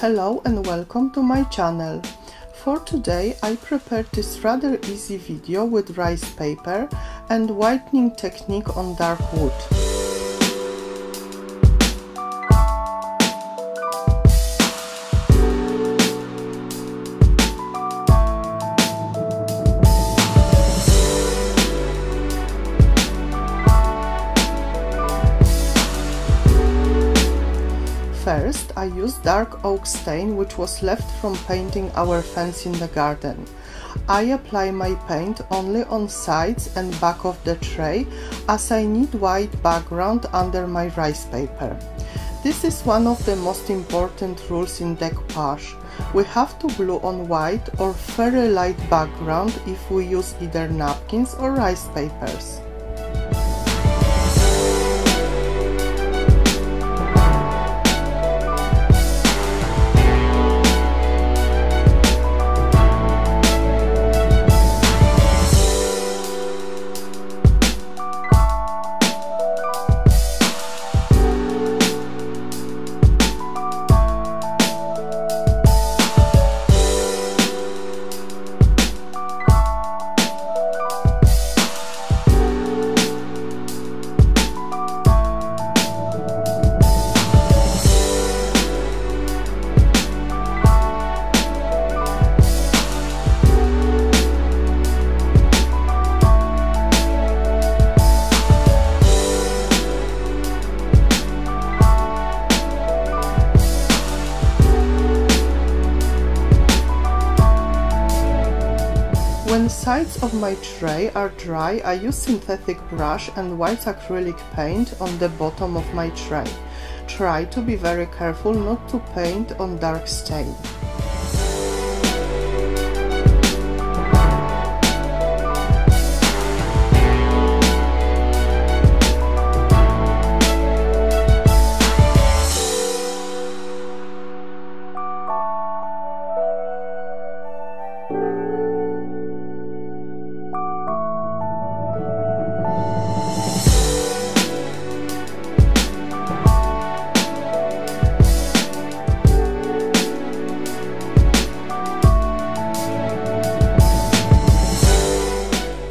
Hello and welcome to my channel. For today I prepared this rather easy video with rice paper and whitening technique on dark wood. First, I used dark oak stain which was left from painting our fence in the garden. I apply my paint only on sides and back of the tray as I need white background under my rice paper. This is one of the most important rules in decoupage. We have to glue on white or very light background if we use either napkins or rice papers. When sides of my tray are dry, I use synthetic brush and white acrylic paint on the bottom of my tray. Try to be very careful not to paint on dark stain.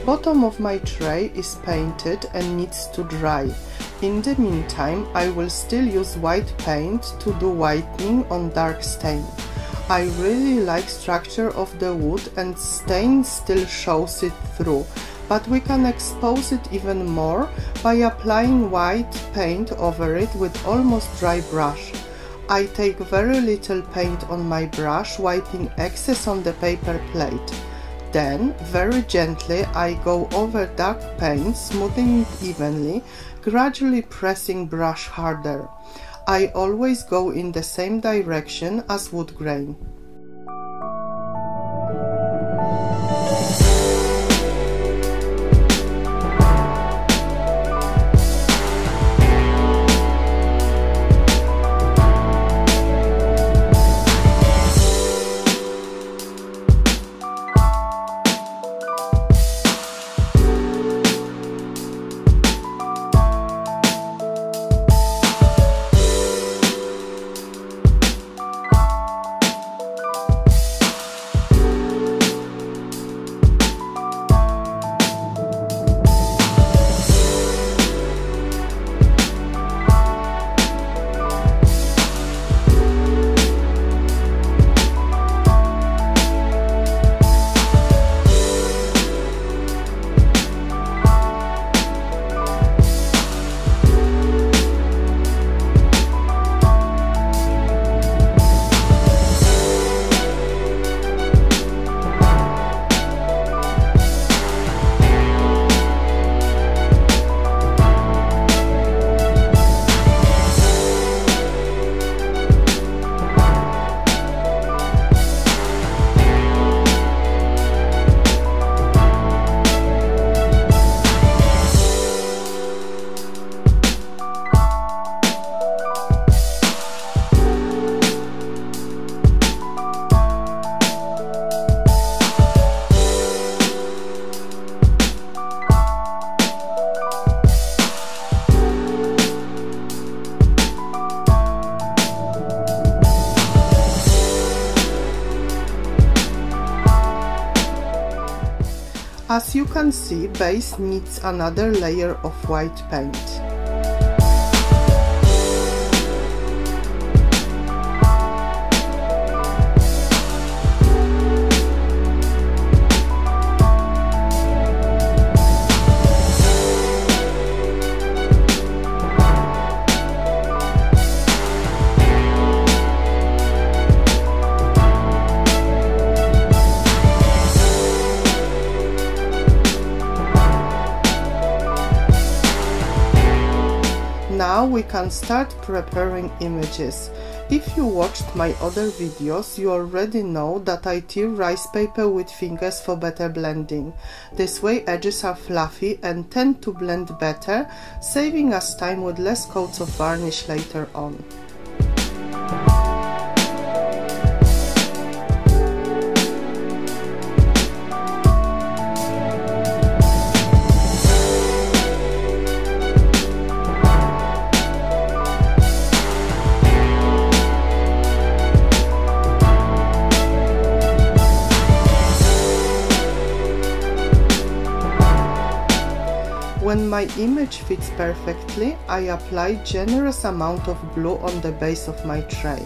Bottom of my tray is painted and needs to dry. In the meantime, I will still use white paint to do whitening on dark stain. I really like structure of the wood and stain still shows it through, but we can expose it even more by applying white paint over it with almost dry brush. I take very little paint on my brush, whitening excess on the paper plate. Then, very gently, I go over dark paint, smoothing it evenly, gradually pressing brush harder. I always go in the same direction as wood grain. As you can see, base needs another layer of white paint. Now we can start preparing images. If you watched my other videos, you already know that I tear rice paper with fingers for better blending. This way edges are fluffy and tend to blend better, saving us time with less coats of varnish later on. When my image fits perfectly, I apply generous amount of glue on the base of my tray.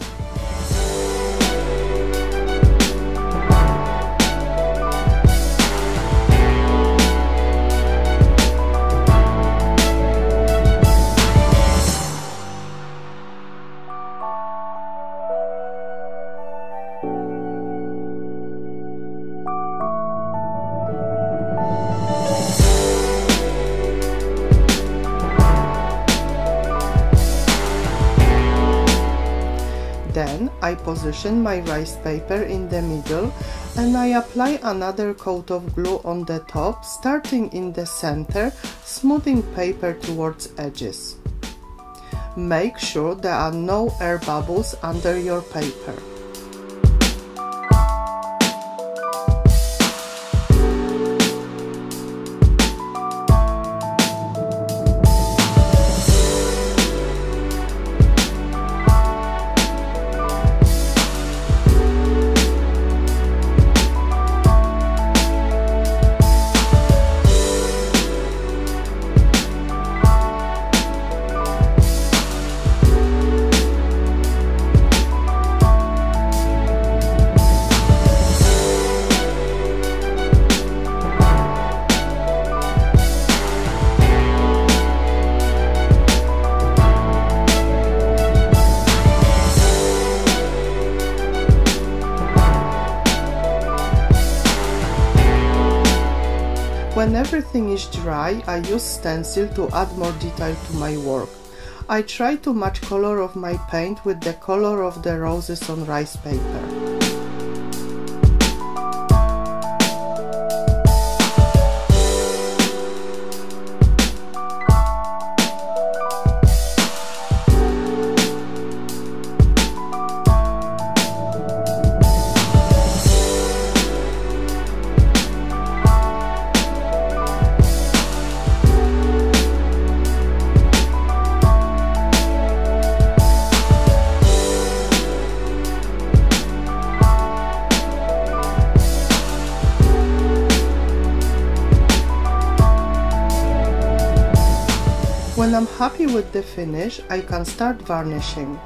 Then I position my rice paper in the middle and I apply another coat of glue on the top, starting in the center, smoothing paper towards edges. Make sure there are no air bubbles under your paper. When everything is dry, I use stencil to add more detail to my work. I try to match color of my paint with the color of the roses on rice paper. When I'm happy with the finish, I can start varnishing.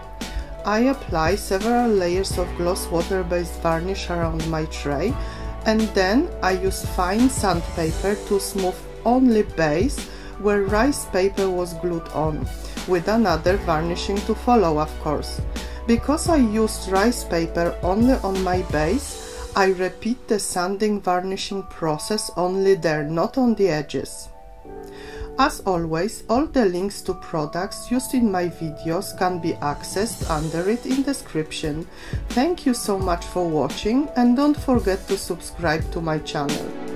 I apply several layers of gloss water-based varnish around my tray, and then I use fine sandpaper to smooth only base where rice paper was glued on, with another varnishing to follow, of course. Because I used rice paper only on my base, I repeat the sanding varnishing process only there, not on the edges. As always, all the links to products used in my videos can be accessed under it in description. Thank you so much for watching and don't forget to subscribe to my channel.